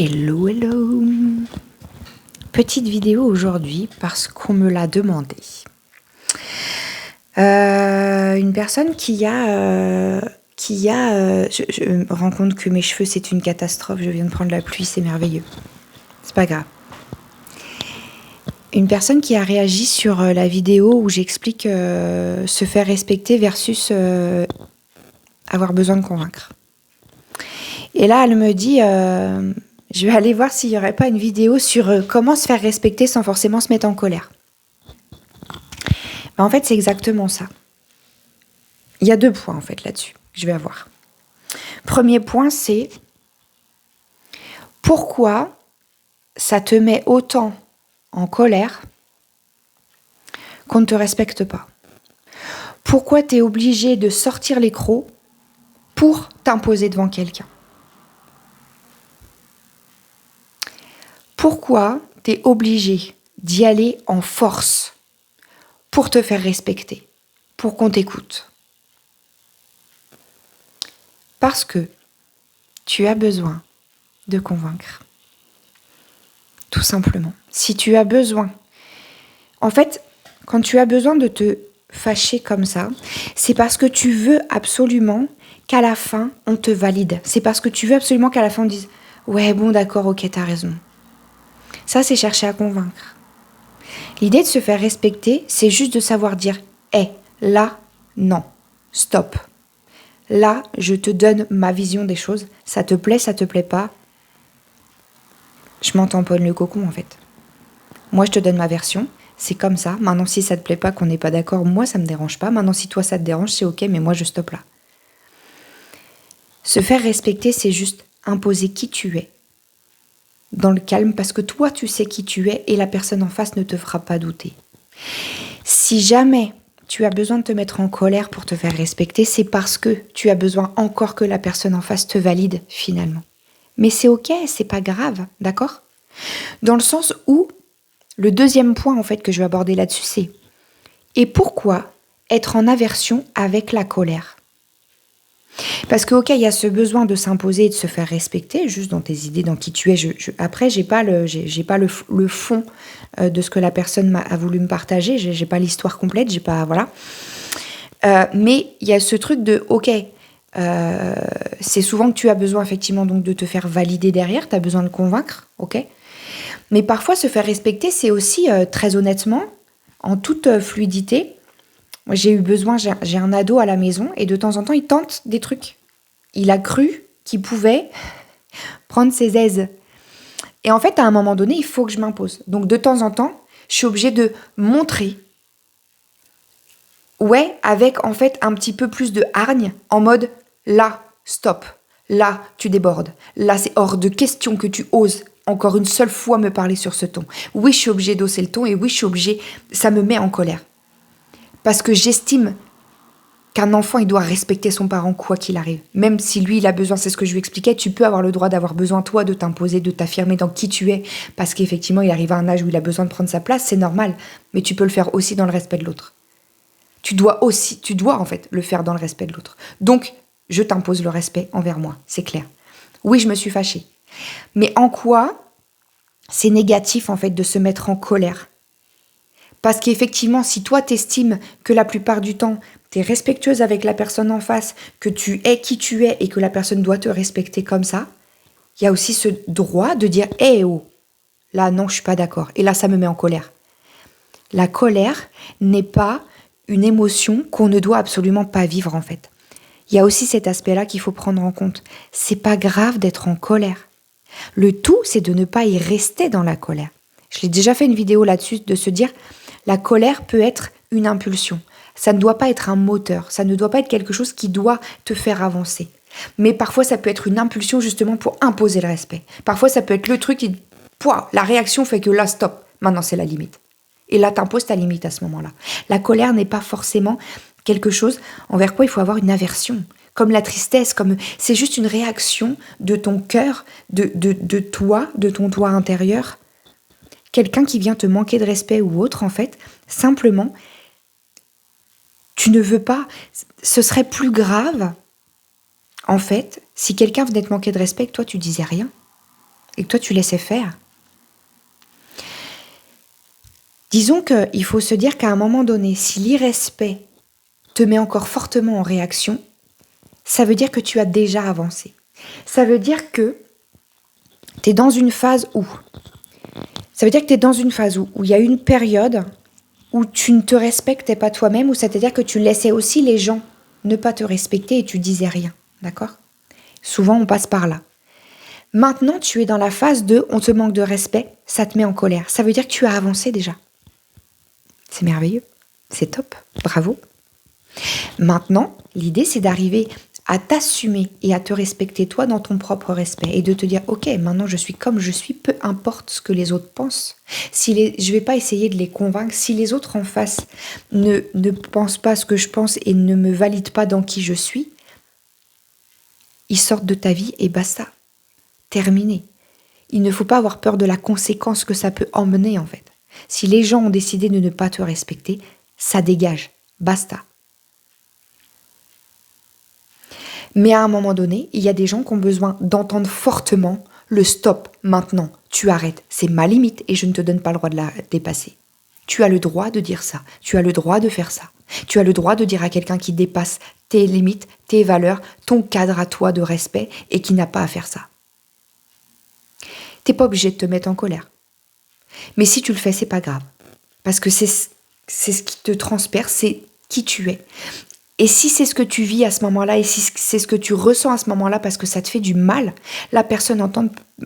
Hello, hello. Petite vidéo aujourd'hui parce qu'on me l'a demandé. Une personne qui a... je me rends compte que mes cheveux, c'est une catastrophe. Je viens de prendre la pluie, c'est merveilleux. C'est pas grave. Une personne qui a réagi sur la vidéo où j'explique se faire respecter versus avoir besoin de convaincre. Et là, elle me dit... je vais aller voir s'il n'y aurait pas une vidéo sur comment se faire respecter sans forcément se mettre en colère. En fait, c'est exactement ça. Il y a 2 points en fait là-dessus que je vais avoir. Premier point, c'est pourquoi ça te met autant en colère qu'on ne te respecte pas. Pourquoi tu es obligé de sortir les crocs pour t'imposer devant quelqu'un. Pourquoi tu es obligé d'y aller en force pour te faire respecter, pour qu'on t'écoute. Parce que tu as besoin de convaincre. Tout simplement. Si tu as besoin... En fait, quand tu as besoin de te fâcher comme ça, c'est parce que tu veux absolument qu'à la fin, on te valide. C'est parce que tu veux absolument qu'à la fin, on dise « Ouais, bon, d'accord, ok, t'as raison. » Ça, c'est chercher à convaincre. L'idée de se faire respecter, c'est juste de savoir dire « Hé, là, non, stop. Là, je te donne ma vision des choses. Ça te plaît pas. Je m'en tamponne le cocon, en fait. Moi, je te donne ma version. C'est comme ça. Maintenant, si ça te plaît pas, qu'on n'est pas d'accord, moi, ça me dérange pas. Maintenant, si toi, ça te dérange, c'est ok, mais moi, je stoppe là. » Se faire respecter, c'est juste imposer qui tu es. Dans le calme, parce que toi, tu sais qui tu es et la personne en face ne te fera pas douter. Si jamais tu as besoin de te mettre en colère pour te faire respecter, c'est parce que tu as besoin encore que la personne en face te valide finalement. Mais c'est ok, c'est pas grave, d'accord ? Dans le sens où, le deuxième point en fait que je vais aborder là-dessus, c'est et pourquoi être en aversion avec la colère ? Parce que, ok, il y a ce besoin de s'imposer et de se faire respecter, juste dans tes idées, dans qui tu es. Après, j'ai pas le fond de ce que la personne a voulu me partager. J'ai pas l'histoire complète. J'ai pas, voilà. Mais il y a ce truc de, ok, c'est souvent que tu as besoin effectivement donc de te faire valider derrière. Tu as besoin de convaincre, ok. Mais parfois, se faire respecter, c'est aussi très honnêtement, en toute fluidité. Moi, j'ai eu besoin, j'ai un ado à la maison et de temps en temps, il tente des trucs. Il a cru qu'il pouvait prendre ses aises. Et en fait, à un moment donné, il faut que je m'impose. Donc, de temps en temps, je suis obligée de montrer. Ouais, avec en fait un petit peu plus de hargne, en mode là, stop. Là, tu débordes. Là, c'est hors de question que tu oses encore une seule fois me parler sur ce ton. Oui, je suis obligée d'hausser le ton et oui, je suis obligée. Ça me met en colère. Parce que j'estime qu'un enfant, il doit respecter son parent quoi qu'il arrive. Même si lui, il a besoin, c'est ce que je lui expliquais, tu peux avoir le droit d'avoir besoin, toi, de t'imposer, de t'affirmer dans qui tu es, parce qu'effectivement, il arrive à un âge où il a besoin de prendre sa place, c'est normal. Mais tu peux le faire aussi dans le respect de l'autre. Tu dois en fait, le faire dans le respect de l'autre. Donc, je t'impose le respect envers moi, c'est clair. Oui, je me suis fâchée. Mais en quoi c'est négatif, en fait, de se mettre en colère ? Parce qu'effectivement, si toi, t'estimes que la plupart du temps, t'es respectueuse avec la personne en face, que tu es qui tu es et que la personne doit te respecter comme ça, il y a aussi ce droit de dire « Eh oh, là non, je suis pas d'accord. » Et là, ça me met en colère. La colère n'est pas une émotion qu'on ne doit absolument pas vivre en fait. Il y a aussi cet aspect-là qu'il faut prendre en compte. C'est pas grave d'être en colère. Le tout, c'est de ne pas y rester dans la colère. Je l'ai déjà fait une vidéo là-dessus, de se dire la colère peut être une impulsion. Ça ne doit pas être un moteur, ça ne doit pas être quelque chose qui doit te faire avancer. Mais parfois, ça peut être une impulsion justement pour imposer le respect. Parfois, ça peut être le truc qui... la réaction fait que là, stop, maintenant c'est la limite. Et là, t'imposes ta limite à ce moment-là. La colère n'est pas forcément quelque chose envers quoi il faut avoir une aversion. Comme la tristesse, c'est juste une réaction de ton cœur, de toi, de ton toi intérieur. Quelqu'un qui vient te manquer de respect ou autre, en fait, simplement, tu ne veux pas... Ce serait plus grave, en fait, si quelqu'un venait te manquer de respect que toi, tu disais rien. et que toi tu laissais faire. Disons qu'il faut se dire qu'à un moment donné, si l'irrespect te met encore fortement en réaction, ça veut dire que tu as déjà avancé. Ça veut dire que tu es dans une phase où... Ça veut dire que tu es dans une phase où il y a une période où tu ne te respectais pas toi-même, où c'est-à-dire que tu laissais aussi les gens ne pas te respecter et tu disais rien. D'accord ? Souvent, on passe par là. Maintenant, tu es dans la phase de on te manque de respect, ça te met en colère. Ça veut dire que tu as avancé déjà. C'est merveilleux. C'est top. Bravo. Maintenant, l'idée, c'est d'arriver à t'assumer et à te respecter toi dans ton propre respect et de te dire ok, maintenant je suis comme je suis, peu importe ce que les autres pensent. Je ne vais pas essayer de les convaincre. Si les autres en face ne pensent pas ce que je pense et ne me valident pas dans qui je suis, ils sortent de ta vie et basta. Terminé. Il ne faut pas avoir peur de la conséquence que ça peut emmener en fait. Si les gens ont décidé de ne pas te respecter, ça dégage. Basta. Mais à un moment donné, il y a des gens qui ont besoin d'entendre fortement le stop, maintenant, tu arrêtes, c'est ma limite et je ne te donne pas le droit de la dépasser. Tu as le droit de dire ça, tu as le droit de faire ça. Tu as le droit de dire à quelqu'un qui dépasse tes limites, tes valeurs, ton cadre à toi de respect et qui n'a pas à faire ça. T'es pas obligé de te mettre en colère. Mais si tu le fais, c'est pas grave. Parce que c'est ce qui te transperce, c'est qui tu es. Et si c'est ce que tu vis à ce moment-là, et si c'est ce que tu ressens à ce moment-là parce que ça te fait du mal, la personne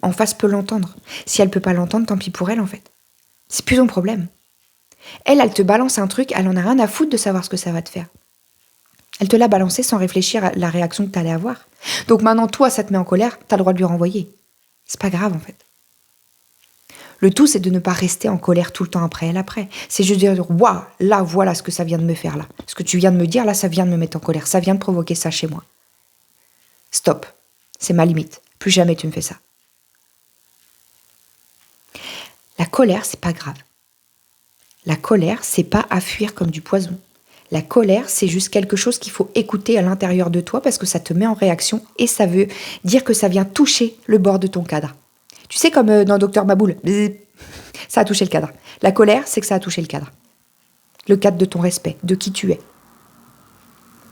en face peut l'entendre. Si elle ne peut pas l'entendre, tant pis pour elle en fait. C'est plus ton problème. Elle te balance un truc, elle en a rien à foutre de savoir ce que ça va te faire. Elle te l'a balancé sans réfléchir à la réaction que tu allais avoir. Donc maintenant, toi, ça te met en colère, tu as le droit de lui renvoyer. C'est pas grave en fait. Le tout, c'est de ne pas rester en colère tout le temps après. C'est juste de dire, waouh, là, voilà ce que ça vient de me faire là. Ce que tu viens de me dire, là, ça vient de me mettre en colère. Ça vient de provoquer ça chez moi. Stop. C'est ma limite. Plus jamais tu me fais ça. La colère, c'est pas grave. La colère, c'est pas à fuir comme du poison. La colère, c'est juste quelque chose qu'il faut écouter à l'intérieur de toi parce que ça te met en réaction et ça veut dire que ça vient toucher le bord de ton cadre. Tu sais, comme dans Docteur Maboul, ça a touché le cadre. La colère, c'est que ça a touché le cadre. Le cadre de ton respect, de qui tu es.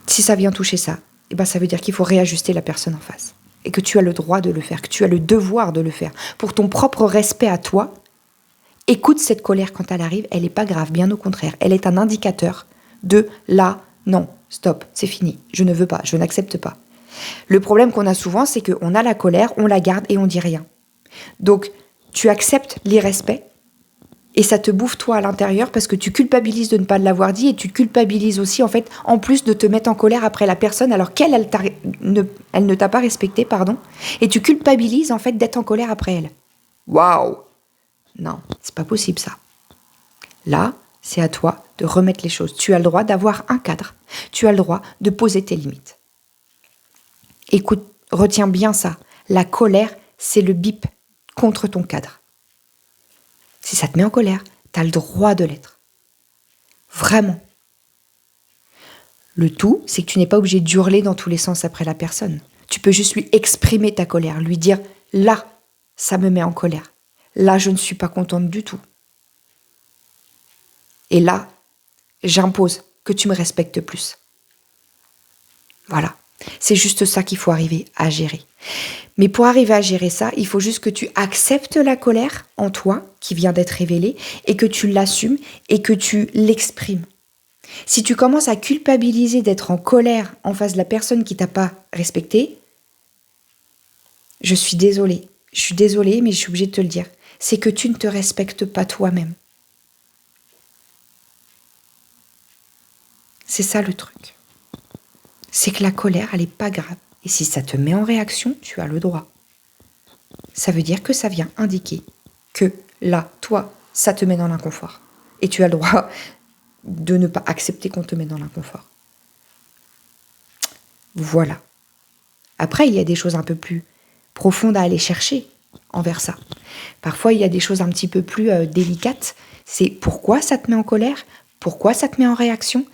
Si ça vient toucher ça, eh ben ça veut dire qu'il faut réajuster la personne en face. Et que tu as le droit de le faire, que tu as le devoir de le faire. Pour ton propre respect à toi, écoute cette colère quand elle arrive, elle n'est pas grave, bien au contraire. Elle est un indicateur de là, non, stop, c'est fini, je ne veux pas, je n'accepte pas. Le problème qu'on a souvent, c'est qu'on a la colère, on la garde et on dit rien. Donc, tu acceptes l'irrespect et ça te bouffe toi à l'intérieur parce que tu culpabilises de ne pas l'avoir dit et tu culpabilises aussi en fait en plus de te mettre en colère après la personne alors qu'elle elle ne t'a pas respecté, pardon, et tu culpabilises en fait d'être en colère après elle. Waouh! Non, c'est pas possible ça. Là, c'est à toi de remettre les choses. Tu as le droit d'avoir un cadre. Tu as le droit de poser tes limites. Écoute, retiens bien ça. La colère, c'est le bip contre ton cadre. Si ça te met en colère, tu as le droit de l'être. Vraiment. Le tout, c'est que tu n'es pas obligé d'hurler dans tous les sens après la personne. Tu peux juste lui exprimer ta colère, lui dire « là, ça me met en colère. Là, je ne suis pas contente du tout. Et là, j'impose que tu me respectes plus. » Voilà. C'est juste ça qu'il faut arriver à gérer. Mais pour arriver à gérer ça, il faut juste que tu acceptes la colère en toi, qui vient d'être révélée, et que tu l'assumes et que tu l'exprimes. Si tu commences à culpabiliser d'être en colère en face de la personne qui t'a pas respecté, je suis désolée, mais je suis obligée de te le dire, c'est que tu ne te respectes pas toi-même. C'est ça le truc. C'est que la colère, elle n'est pas grave. Et si ça te met en réaction, tu as le droit. Ça veut dire que ça vient indiquer que là, toi, ça te met dans l'inconfort. Et tu as le droit de ne pas accepter qu'on te mette dans l'inconfort. Voilà. Après, il y a des choses un peu plus profondes à aller chercher envers ça. Parfois, il y a des choses un petit peu plus délicates. C'est pourquoi ça te met en colère? Pourquoi ça te met en réaction?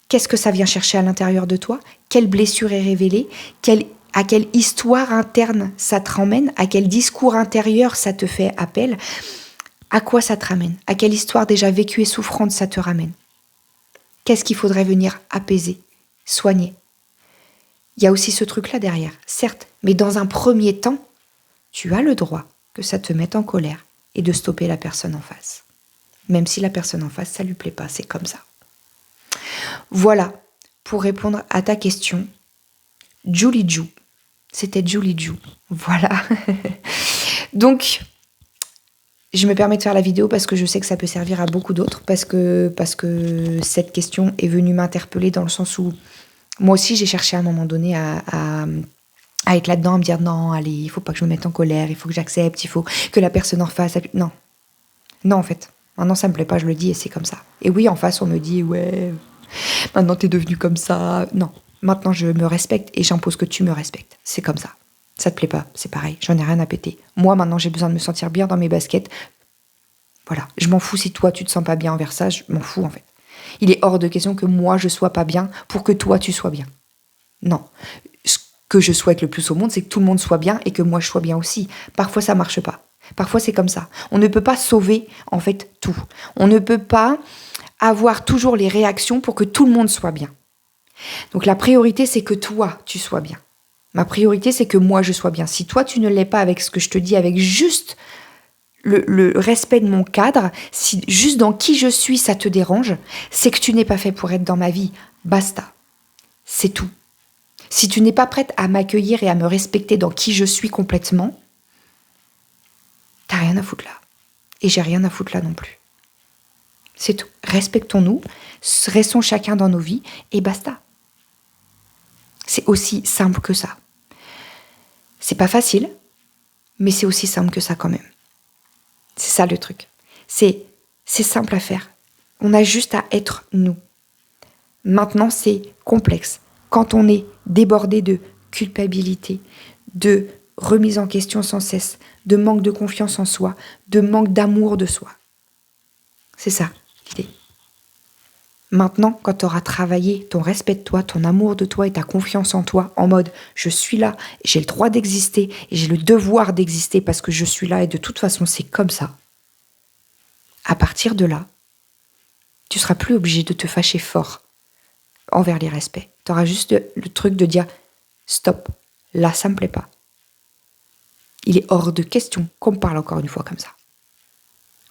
Qu'est-ce que ça vient chercher à l'intérieur de toi? Quelle blessure est révélée? Quelle À quelle histoire interne ça te ramène? À quel discours intérieur ça te fait appel? À quoi ça te ramène? À quelle histoire déjà vécue et souffrante ça te ramène? Qu'est-ce qu'il faudrait venir apaiser, soigner? Il y a aussi ce truc-là derrière, certes, mais dans un premier temps, tu as le droit que ça te mette en colère et de stopper la personne en face. Même si la personne en face, ça lui plaît pas, c'est comme ça. Voilà, pour répondre à ta question, Julie Ju. C'était Julie Ju. Voilà. Donc, je me permets de faire la vidéo parce que je sais que ça peut servir à beaucoup d'autres, parce que cette question est venue m'interpeller dans le sens où moi aussi j'ai cherché à un moment donné à être là-dedans, à me dire non, allez, il faut pas que je me mette en colère, il faut que j'accepte, il faut que la personne en face... Non, non en fait. Maintenant ça me plaît pas, je le dis et c'est comme ça. Et oui, en face on me dit ouais, maintenant t'es devenu comme ça. Non, maintenant je me respecte et j'impose que tu me respectes. C'est comme ça. Ça te plaît pas, c'est pareil, j'en ai rien à péter. Moi, maintenant, j'ai besoin de me sentir bien dans mes baskets. Voilà, je m'en fous si toi, tu te sens pas bien envers ça, je m'en fous, en fait. Il est hors de question que moi, je sois pas bien pour que toi, tu sois bien. Non. Ce que je souhaite le plus au monde, c'est que tout le monde soit bien et que moi, je sois bien aussi. Parfois, ça marche pas. Parfois, c'est comme ça. On ne peut pas sauver, en fait, tout. On ne peut pas avoir toujours les réactions pour que tout le monde soit bien. Donc, la priorité, c'est que toi, tu sois bien. Ma priorité, c'est que moi, je sois bien. Si toi, tu ne l'es pas avec ce que je te dis, avec juste le respect de mon cadre, si juste dans qui je suis, ça te dérange, c'est que tu n'es pas fait pour être dans ma vie. Basta. C'est tout. Si tu n'es pas prête à m'accueillir et à me respecter dans qui je suis complètement, t'as rien à foutre là. Et j'ai rien à foutre là non plus. C'est tout. Respectons-nous, restons chacun dans nos vies et basta. C'est aussi simple que ça. C'est pas facile, mais c'est aussi simple que ça quand même. C'est ça le truc. C'est simple à faire. On a juste à être nous. Maintenant, c'est complexe. Quand on est débordé de culpabilité, de remise en question sans cesse, de manque de confiance en soi, de manque d'amour de soi. C'est ça l'idée. Maintenant, quand tu auras travaillé ton respect de toi, ton amour de toi et ta confiance en toi, en mode je suis là, j'ai le droit d'exister et j'ai le devoir d'exister parce que je suis là et de toute façon c'est comme ça. À partir de là, tu seras plus obligé de te fâcher fort envers les respects. Tu auras juste le truc de dire stop, là ça me plaît pas. Il est hors de question qu'on me parle encore une fois comme ça.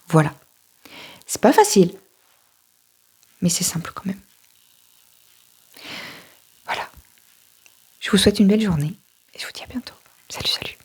Voilà. C'est pas facile, mais c'est simple quand même. Voilà. Je vous souhaite une belle journée et je vous dis à bientôt. Salut, salut.